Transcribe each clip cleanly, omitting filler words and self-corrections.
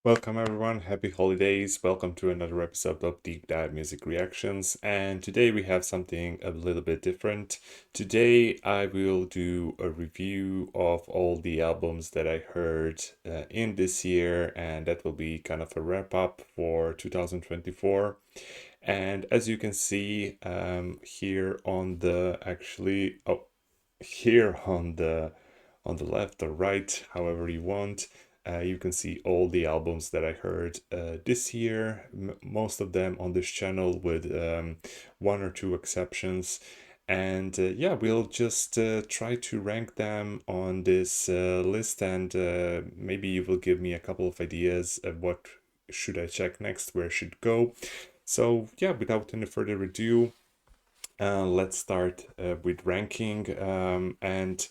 Welcome everyone, happy holidays. Welcome to another episode of Deep Dive Music Reactions. And today we have something a little bit different. Today I will do a review of all the albums that I heard in this year, and that will be kind of a wrap up for 2024. And as you can see here on the here on the left or right, however you want. You can see all the albums that I heard this year, most of them on this channel with one or two exceptions. And yeah, we'll just try to rank them on this list, and maybe you will give me a couple of ideas of what should I check next, where should go. So yeah, without any further ado, let's start with ranking. And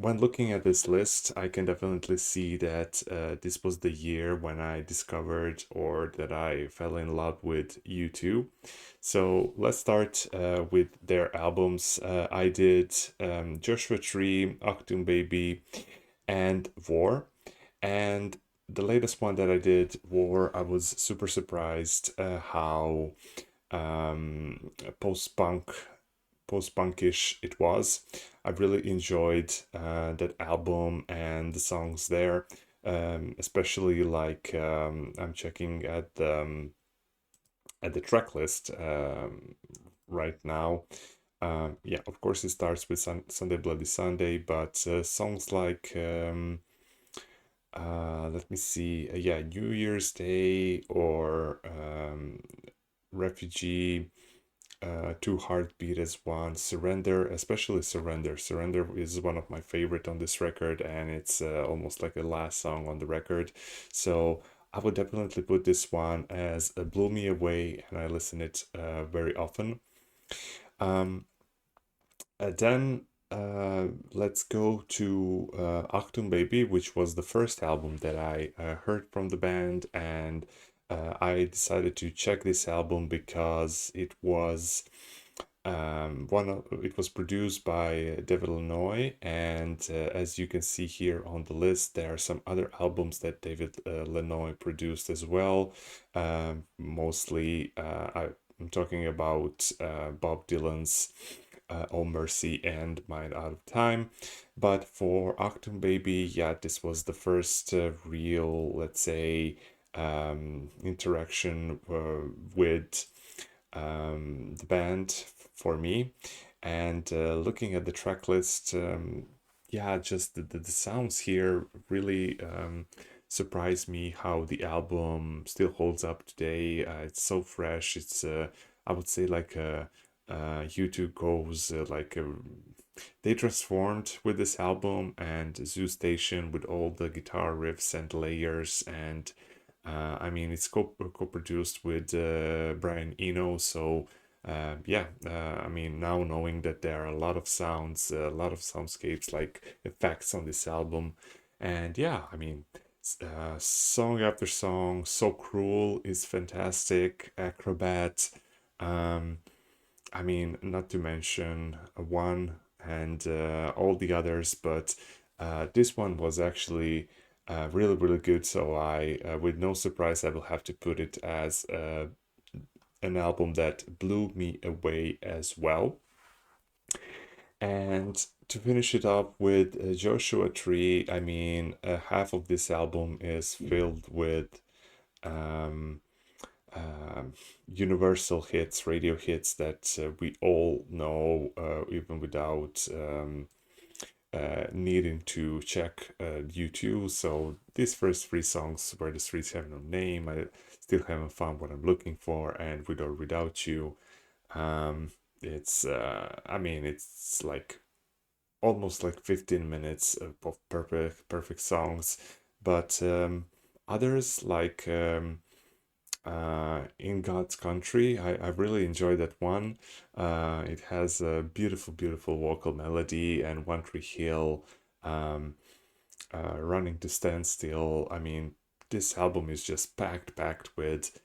when looking at this list, I can definitely see that this was the year when I discovered or that I fell in love with U2. So let's start with their albums. I did Joshua Tree, Achtung Baby, and War. And the latest one that I did, War, I was super surprised how um, post-punk post-punkish it was. I really enjoyed that album and the songs there, especially like I'm checking at the track list right now. Yeah, of course it starts with Sunday Bloody Sunday, but songs like let me see, yeah, New Year's Day or Refugee, Two Heartbeat as one, Surrender, especially Surrender. Surrender is one of my favorite on this record, and it's almost like a last song on the record. So I would definitely put this one as a Blew Me Away, and I listen it very often. Um, then let's go to Achtung Baby, which was the first album that I heard from the band, and I decided to check this album because it was produced by David Lanois, and as you can see here on the list, there are some other albums that David Lanois produced as well. Mostly, I'm talking about Bob Dylan's "Oh Mercy" and "Mine Out of Time." But for Achtung Baby, yeah, this was the first real, let's say, interaction with the band for me. And looking at the track list, yeah, just the sounds here really surprised me how the album still holds up today. It's so fresh. It's, I would say, like U2 goes they transformed with this album, and Zoo Station with all the guitar riffs and layers, and I mean, it's co-produced with Brian Eno, so yeah, I mean, now knowing that there are a lot of sounds, a lot of soundscapes, like effects on this album, and yeah, I mean, song after song, So Cruel is fantastic, Acrobat, um, I mean, not to mention one and all the others, but this one was actually really, really good. So with no surprise, I will have to put it as an album that blew me away as well. And to finish it up with Joshua Tree, I mean, half of this album is filled with um, um, universal hits, radio hits that we all know, even without needing to check U2. So these first three songs, Where the Streets Have No Name, I still haven't found what I'm looking for, and With or Without You. Um, it's, I mean, it's like almost like 15 minutes of perfect songs, but others like In God's Country. I really enjoy that one. It has a beautiful, beautiful vocal melody, and One Tree Hill, um, Running to Stand Still. I mean, this album is just packed with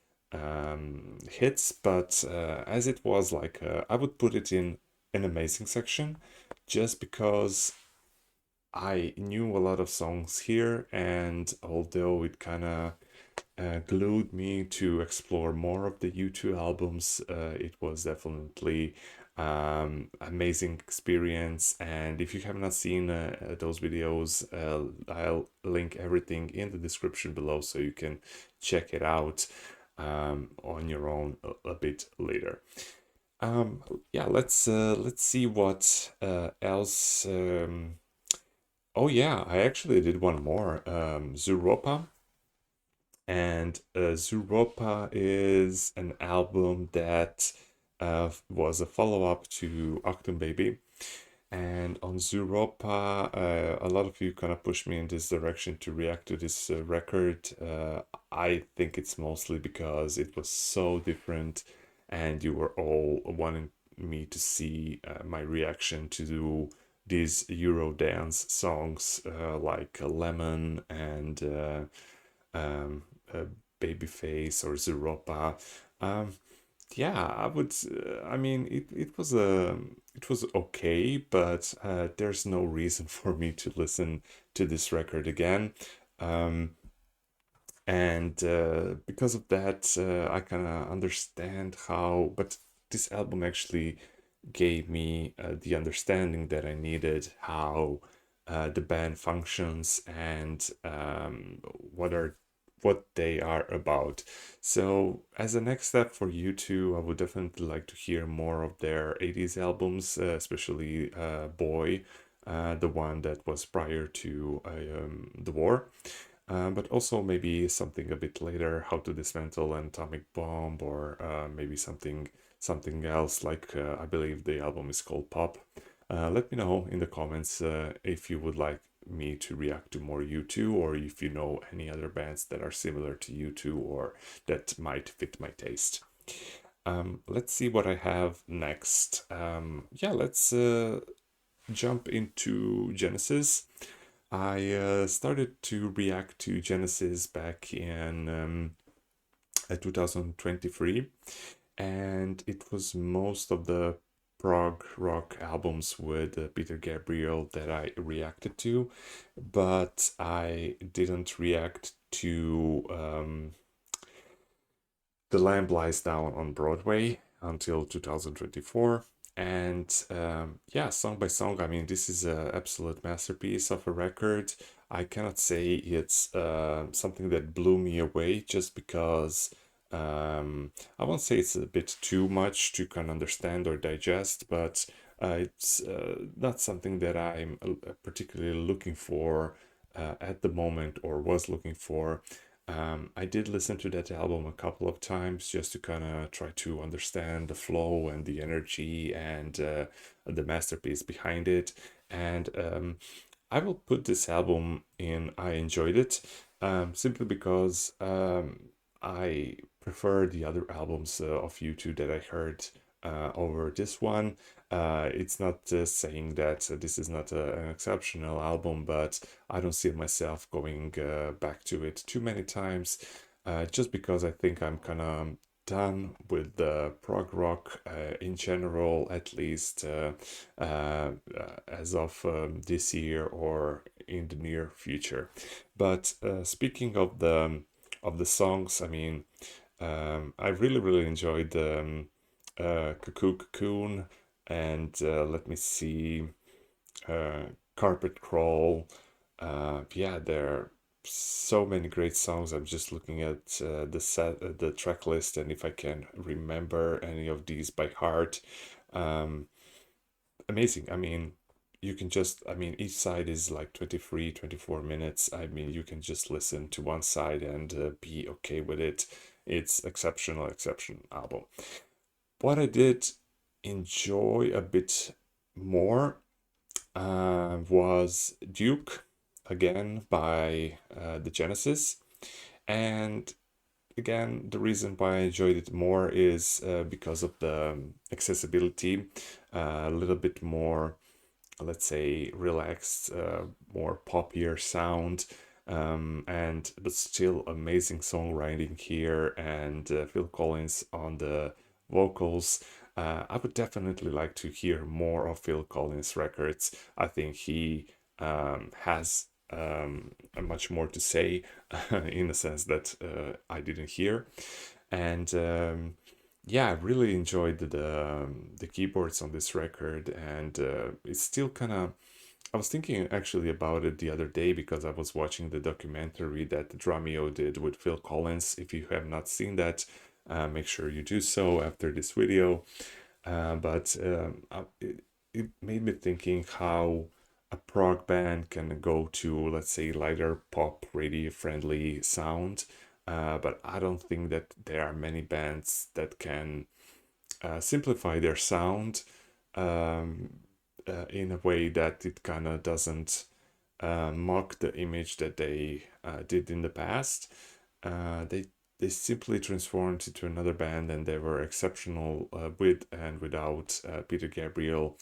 hits, but as it was like, I would put it in an amazing section just because I knew a lot of songs here, and although it kind of glued me to explore more of the U2 albums, it was definitely amazing experience. And if you have not seen those videos, I'll link everything in the description below so you can check it out on your own a bit later. Um, yeah, let's see what else. Oh yeah, I actually did one more. Zuropa, and Zuropa is an album that was a follow-up to Octum Baby. And on Zuropa, a lot of you kind of pushed me in this direction to react to this record. I think it's mostly because it was so different, and you were all wanting me to see my reaction to these Eurodance songs like Lemon and um, uh, Babyface or Zuropa. Um, yeah, I would. I mean, it was okay, but there's no reason for me to listen to this record again. Um, and because of that, I kind of understand how. But this album actually gave me the understanding that I needed, how the band functions and what they are about. So as a next step for you two, I would definitely like to hear more of their 80s albums, especially Boy, the one that was prior to the war. But also maybe something a bit later, How to Dismantle an Atomic Bomb, or maybe something else, like I believe the album is called Pop. Let me know in the comments if you would like me to react to more U2, or if you know any other bands that are similar to U2 or that might fit my taste. Let's see what I have next. Yeah, let's jump into Genesis. I started to react to Genesis back in 2023, and it was most of the prog rock albums with Peter Gabriel that I reacted to, but I didn't react to The Lamb Lies Down on Broadway until 2024. And yeah, song by song, I mean, this is an absolute masterpiece of a record. I cannot say it's something that blew me away just because I won't say it's a bit too much to kind of understand or digest, but it's not something that I'm particularly looking for at the moment, or was looking for. I did listen to that album a couple of times just to kind of try to understand the flow and the energy and the masterpiece behind it. And I will put this album in I enjoyed it, simply because I prefer the other albums of U2 that I heard over this one. It's not saying that this is not an exceptional album, but I don't see myself going back to it too many times, just because I think I'm kind of done with the prog rock in general, at least as of this year or in the near future. But speaking of the songs, I mean, I really enjoyed Cuckoo Cocoon and let me see, uh, Carpet Crawl. Yeah, there are so many great songs. I'm just looking at the track list, and if I can remember any of these by heart, um, amazing. I mean, you can just, I mean, each side is like 23, 24 minutes. I mean, you can just listen to one side and be okay with it. It's exceptional album. What I did enjoy a bit more was Duke, again by the Genesis. And again, the reason why I enjoyed it more is because of the accessibility, a little bit more, let's say, relaxed, more poppier sound. And but still amazing songwriting here, and Phil Collins on the vocals. I would definitely like to hear more of Phil Collins records. I think he has much more to say in a sense that I didn't hear. And yeah, I really enjoyed the keyboards on this record, and it's still kind of. I was thinking actually about it the other day because I was watching the documentary that Drumeo did with Phil Collins. If you have not seen that, make sure you do so after this video. It made me thinking how a prog band can go to, let's say, lighter pop, radio friendly sound. But I don't think that there are many bands that can simplify their sound um, in a way that it kind of doesn't mock the image that they did in the past. They simply transformed into another band, and they were exceptional with and without Peter Gabriel.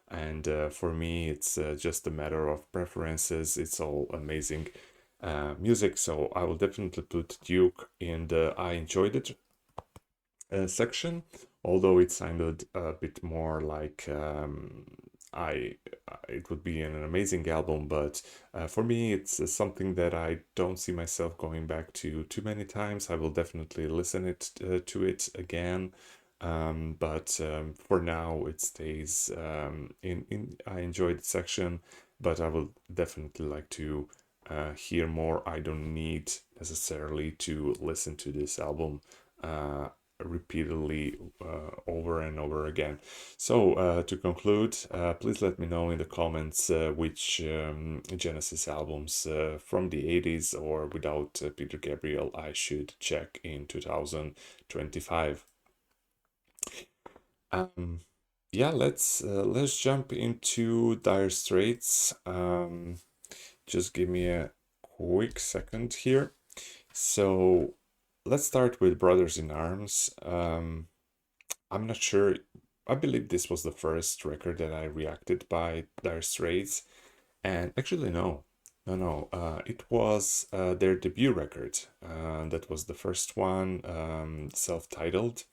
And for me, it's just a matter of preferences. It's all amazing music, so I will definitely put Duke in the I enjoyed it section, although it sounded a bit more like I it would be an amazing album, but for me it's something that I don't see myself going back to too many times. I will definitely listen to it again, but for now it stays in I enjoyed the section, but I will definitely like to hear more. I don't need necessarily to listen to this album uh, repeatedly over and over again. So to conclude, please let me know in the comments which Genesis albums from the 80s or without Peter Gabriel I should check in 2025. Um, yeah, let's jump into Dire Straits. Just give me a quick second here. So let's start with Brothers in Arms. I'm not sure. I believe this was the first record that I reacted by Dire Straits, and actually no. It was their debut record. That was the first one, self-titled,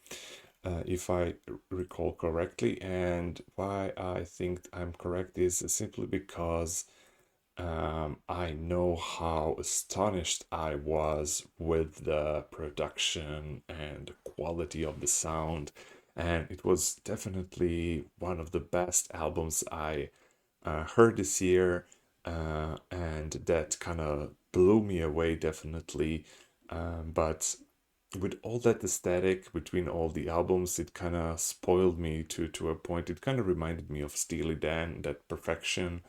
if I recall correctly. And why I think I'm correct is simply because I know how astonished I was with the production and the quality of the sound, and it was definitely one of the best albums I heard this year, and that kind of blew me away, definitely. But with all that aesthetic between all the albums, it kind of spoiled me to a point. It kind of reminded me of Steely Dan, that perfection.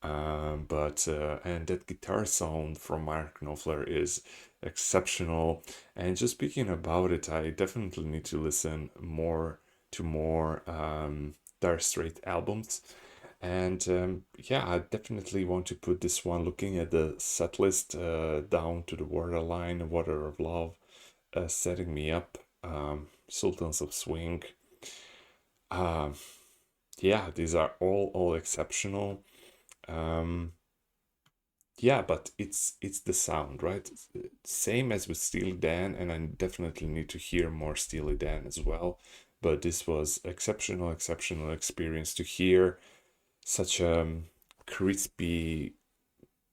But and that guitar sound from Mark Knopfler is exceptional. And just speaking about it, I definitely need to listen more to more Dire Straits albums. And yeah, I definitely want to put this one, looking at the set list, down to the Waterline, Water of Love, setting me up. Sultans of Swing. Um, yeah, these are all exceptional. Um, yeah, but it's the sound, right? Same as with Steely Dan, and I definitely need to hear more Steely Dan as well. But this was exceptional experience to hear such a crispy,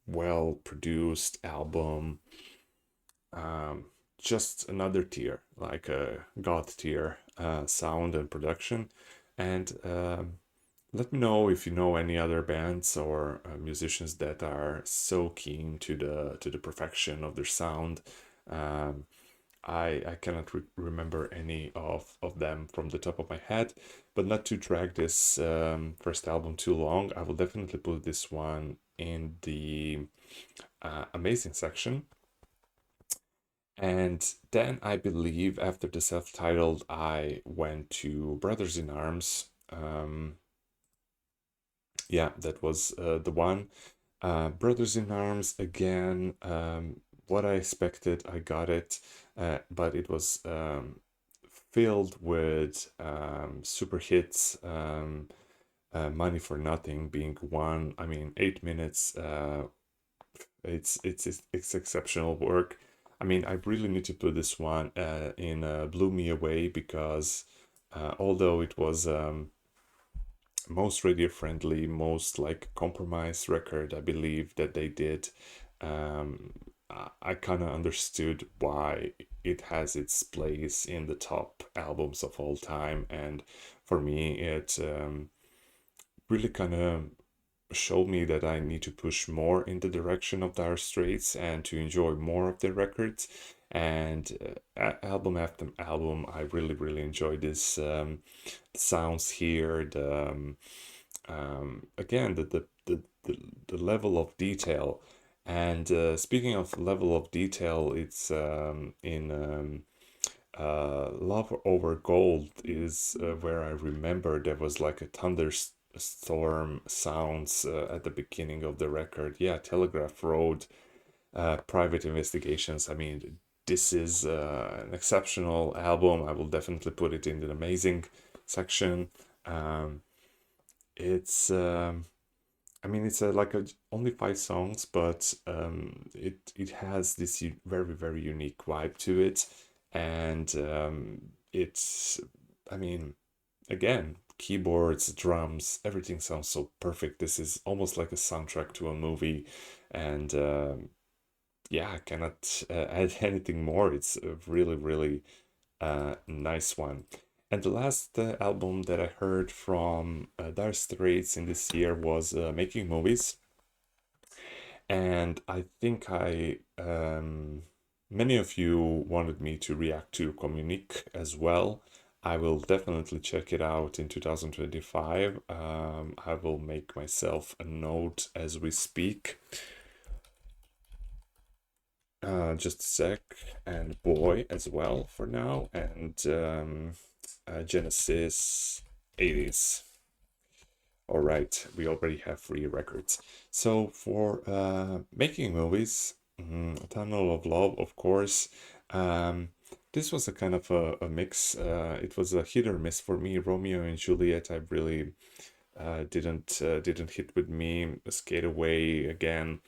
well produced album. Um, just another tier, like a god tier sound and production. And let me know if you know any other bands or musicians that are so keen to the perfection of their sound. Um, I cannot remember any of them from the top of my head, but not to drag this first album too long, I will definitely put this one in the amazing section. And then I believe after the self-titled, I went to Brothers in Arms. Yeah, that was the one. Brothers in Arms again. What I expected, I got it, but it was filled with super hits. Money for Nothing being one. I mean, 8 minutes. It's exceptional work. I mean, I really need to put this one in Blew Me Away, because although it was most radio friendly, most like compromise record I believe that they did. I kind of understood why it has its place in the top albums of all time, and for me, it really kind of showed me that I need to push more in the direction of Dire Straits and to enjoy more of their records. And album after album, I really, really enjoy this sounds here. Again, the level of detail. And speaking of level of detail, it's in Love Over Gold is where I remember there was like a thunderstorm sounds at the beginning of the record. Yeah, Telegraph Road, Private Investigations. I mean, this is an exceptional album. I will definitely put it in the amazing section. Um, it's I mean, it's like only 5 songs, but it has this very very unique vibe to it, and it's I mean, again, keyboards, drums, everything sounds so perfect. This is almost like a soundtrack to a movie, and yeah, I cannot add anything more. It's a really really nice one. And the last album that I heard from Dire Straits in this year was Making Movies. And I think many of you wanted me to react to Communique as well. I will definitely check it out in 2025. I will make myself a note as we speak. Just a sec, and Boy as well for now, and Genesis 80s. All right, we already have 3 records. So for making movies, Tunnel of Love, of course. Um, this was a kind of a mix. It was a hit or miss for me. Romeo and Juliet, I really didn't hit with me. Skate Away again,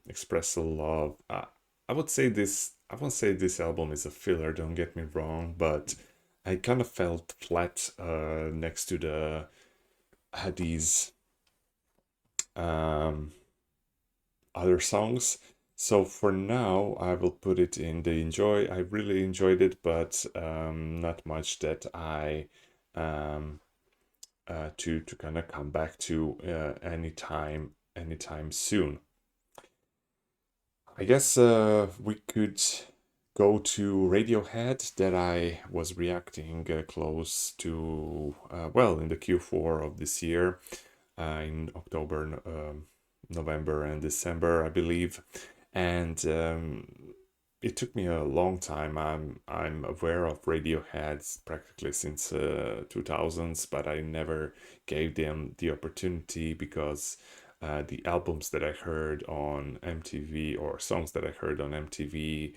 Express a Love. I would say this. I won't say this album is a filler. Don't get me wrong, but I kind of felt flat next to the these um, other songs. So for now, I will put it in the enjoy. I really enjoyed it, but not much that I um, to kind of come back to anytime soon. I guess we could go to Radiohead that I was reacting close to, well, in the Q4 of this year, in October, November, and December, I believe. And it took me a long time. I'm aware of Radiohead practically since 2000s, but I never gave them the opportunity because the albums that I heard on MTV or songs that I heard on MTV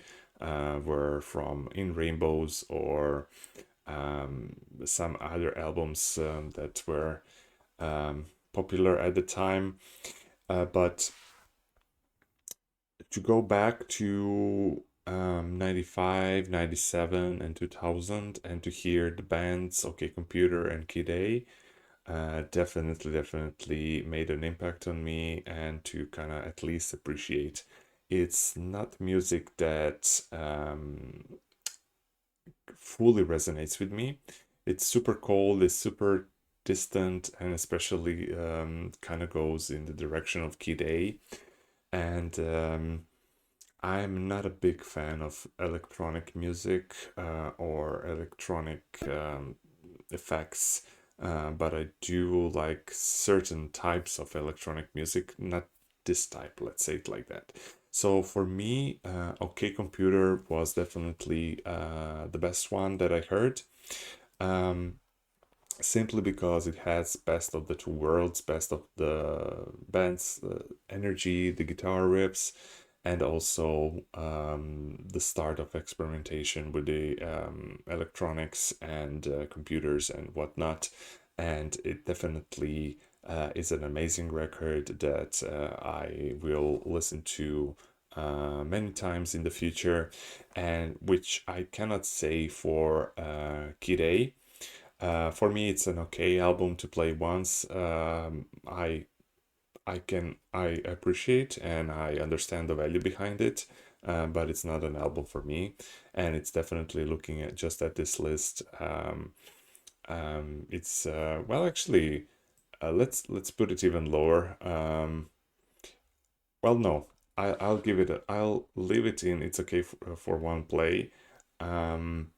were from In Rainbows or some other albums that were popular at the time. But to go back to 95, 97, and 2000 and to hear the bands OK Computer and Kid A definitely made an impact on me, and to kind of at least appreciate it's not music that fully resonates with me. It's super cold, it's super distant, and especially kind of goes in the direction of Kid A. And I'm not a big fan of electronic music or electronic effects, but I do like certain types of electronic music, not this type, let's say it like that. So for me, OK Computer was definitely the best one that I heard. Um, Simply because it has best of the two worlds, best of the band's energy, the guitar riffs, and also the start of experimentation with the electronics and computers and whatnot. And it definitely is an amazing record that I will listen to many times in the future, and which I cannot say for Kid A. For me, it's an okay album to play once. I appreciate and I understand the value behind it, but it's not an album for me. And it's definitely looking at just at this list. It's well, actually, let's put it even lower. Well, no, I'll give it. I'll leave it in. It's okay for one play, um,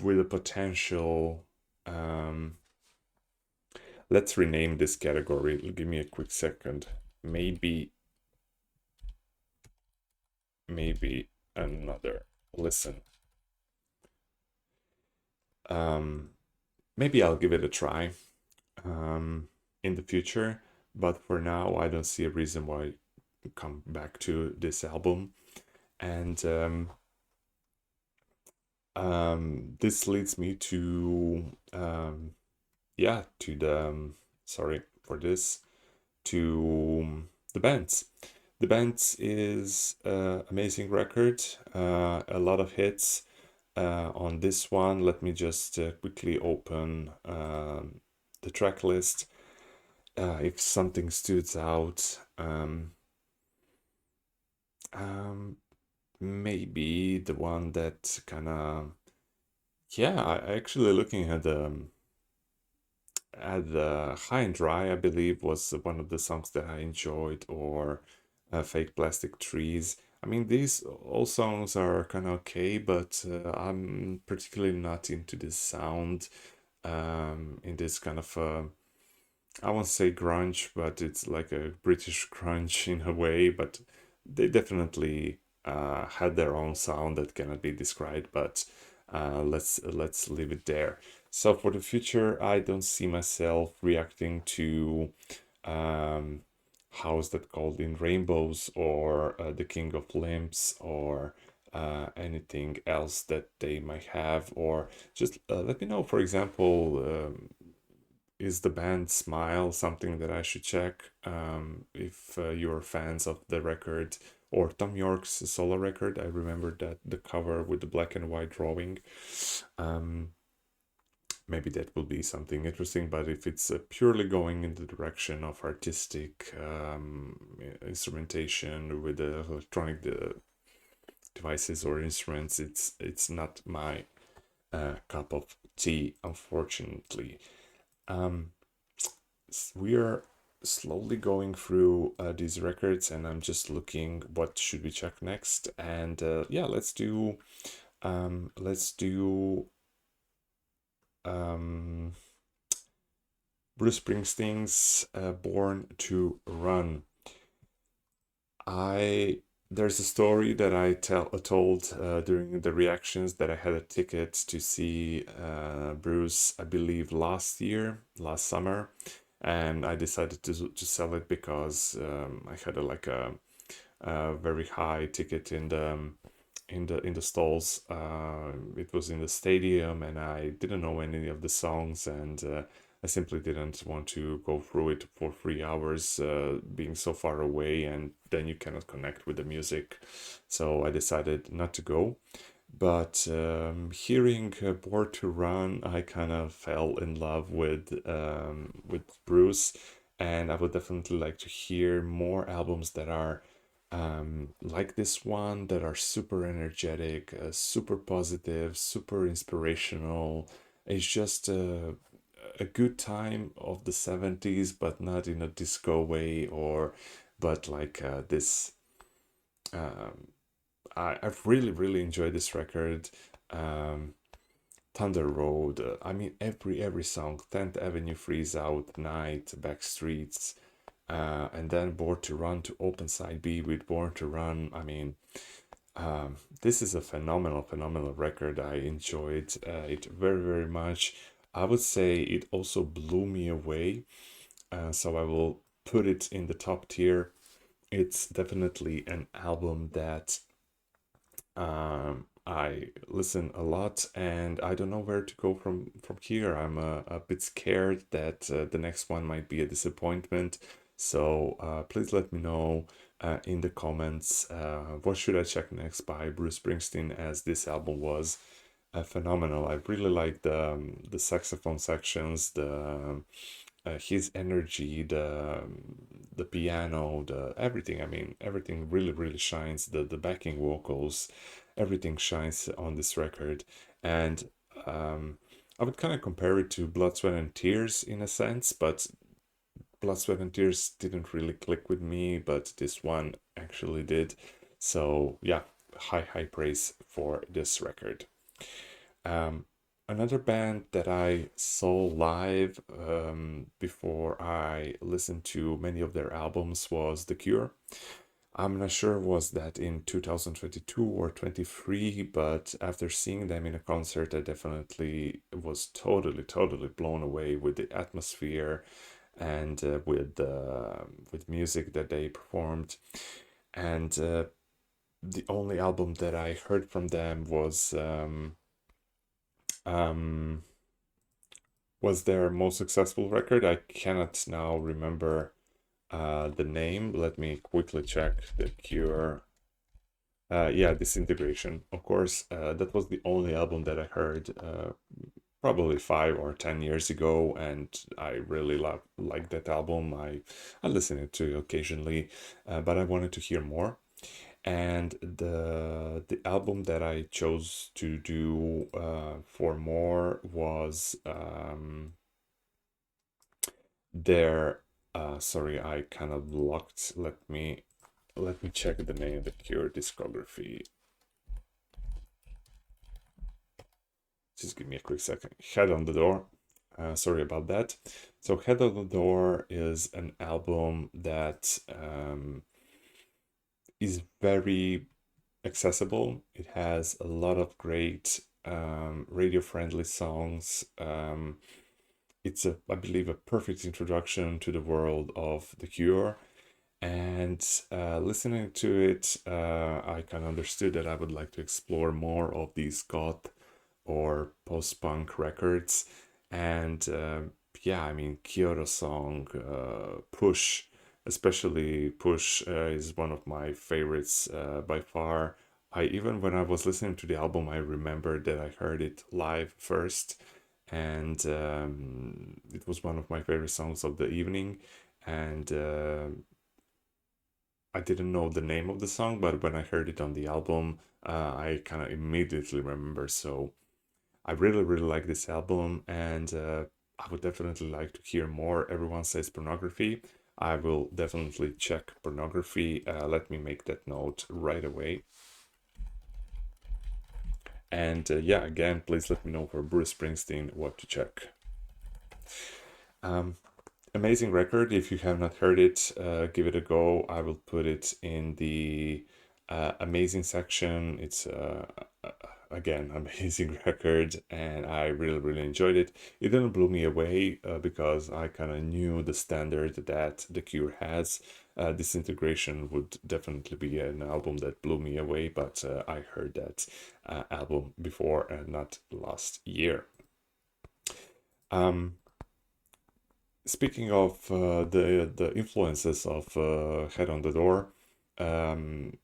with a potential. Um, let's rename this category. Give me a quick second. Maybe maybe another listen. Um, Maybe I'll give it a try in the future, but for now, I don't see a reason why I come back to this album. And this leads me to yeah, to the sorry for this, to the bands. The bands is amazing record, a lot of hits. On this one, let me just quickly open the track list. If something stood out, um, maybe the one that kind of, yeah, I actually looking at the High and Dry, I believe, was one of the songs that I enjoyed, or Fake Plastic Trees. I mean, these all songs are kind of okay, but I'm particularly not into this sound, in this kind of, I won't say grunge, but it's like a British grunge in a way, but they definitely had their own sound that cannot be described, but let's leave it there. So for the future, I don't see myself reacting to um, how's that called, in Rainbows, or The King of Limps, or anything else that they might have, or just let me know. For example, is the band Smile something that I should check? If you're fans of the record, or Tom York's solo record, I remember that the cover with the black and white drawing. Um, Maybe that will be something interesting. But if it's purely going in the direction of artistic instrumentation with the electronic devices or instruments, it's not my cup of tea, unfortunately. Um, we are slowly going through these records, and I'm just looking what should we check next. And yeah, let's do um, Bruce Springsteen's "Born to Run." I There's a story that I told during the reactions, that I had a ticket to see Bruce, I believe last summer, and I decided to sell it because I had a very high ticket in the stalls. It was in the stadium, and I didn't know any of the songs, and I simply didn't want to go through it for 3 hours, being so far away, and then you cannot connect with the music. So I decided not to go. But hearing "Born to Run," I kind of fell in love with Bruce, and I would definitely like to hear more albums that are like this one, that are super energetic, super positive, super inspirational. It's just a good time of the 70s, but not in a disco way, or but like this. Um, I've really enjoyed this record. Um, Thunder Road. I mean, every song. 10th Avenue, Freeze Out, Night, Back Streets, and then Born to Run, to open side B with Born to Run. I mean, this is a phenomenal record. I enjoyed it very much. I would say it also blew me away. So I will put it in the top tier. It's definitely an album that I listen a lot, and I don't know where to go from here. I'm a bit scared that the next one might be a disappointment. So please let me know in the comments, what should I check next by Bruce Springsteen, as this album was phenomenal. I really like the saxophone sections, the his energy, the piano, the everything. I mean, everything really shines. The backing vocals, everything shines on this record, and I would kind of compare it to Blood, Sweat, and Tears in a sense, but Blood, Sweat, and Tears didn't really click with me, but this one actually did. So yeah, high praise for this record. Um, Another band that I saw live before I listened to many of their albums was The Cure. I'm not sure was that in 2022 or 23, but after seeing them in a concert, I definitely was totally blown away with the atmosphere and with music that they performed. And the only album that I heard from them um, was their most successful record. I cannot now remember the name. Let me quickly check. The Cure. Yeah, Disintegration. Of course, that was the only album that I heard probably 5 or 10 years ago, and I really like that album. I listen to it occasionally, but I wanted to hear more. And the album that I chose to do for more was their sorry, I kind of locked. Let me check the name of the Cure discography. Just give me a quick second. Head on the Door. Sorry about that. So Head on the Door is an album that is very accessible. It has a lot of great radio-friendly songs. It's I believe, a perfect introduction to the world of The Cure. And listening to it, I kind of understood that I would like to explore more of these goth or post-punk records. And yeah, I mean, Kyoto song, Push, especially Push, is one of my favorites by far. I even when I was listening to the album, I remember that I heard it live first, and it was one of my favorite songs of the evening. And I didn't know the name of the song, but when I heard it on the album, I kind of immediately remember. So I really like this album, and I would definitely like to hear more. Everyone says Pornography. I will definitely check Pornography. Let me make that note right away. And yeah, again, please let me know for Bruce Springsteen what to check. Um, Amazing record. If you have not heard it, give it a go. I will put it in the amazing section. It's again amazing record, and I really enjoyed it. It didn't blow me away because I kind of knew the standard that The Cure has. Disintegration would definitely be an album that blew me away, but I heard that album before and not last year. Um, Speaking of the influences of Head on the Door, um,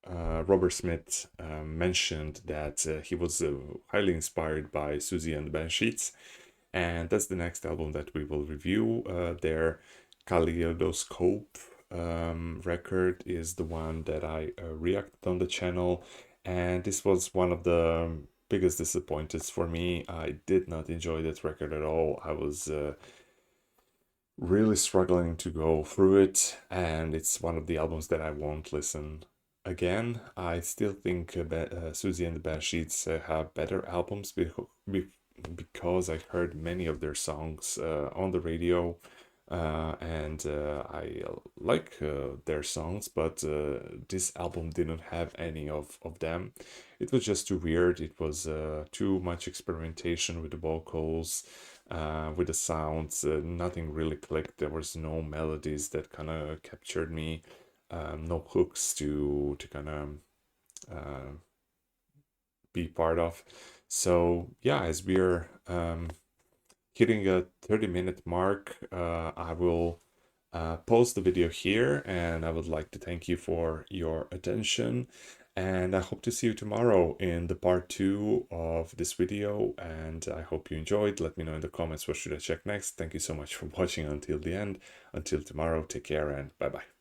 uh, Robert Smith mentioned that he was highly inspired by Susie and the Banshees, and that's the next album that we will review. Their Kaleidoscope record is the one that I reacted on the channel, and this was one of the biggest disappointments for me. I did not enjoy that record at all. I was really struggling to go through it, and it's one of the albums that I won't listen again. I still think Susie and the Banshees have better albums because I heard many of their songs on the radio, and I like their songs, but this album didn't have any of them. It was just too weird. It was too much experimentation with the vocals, with the sounds. Nothing really clicked. There was no melodies that kind of captured me, no hooks to kind of uh, be part of. So yeah, as we're hitting a 30-minute mark, I will pause the video here, and I would like to thank you for your attention. And I hope to see you tomorrow in the part 2 of this video, and I hope you enjoyed. Let me know in the comments what should I check next. Thank you so much for watching until the end. Until tomorrow, take care and bye bye.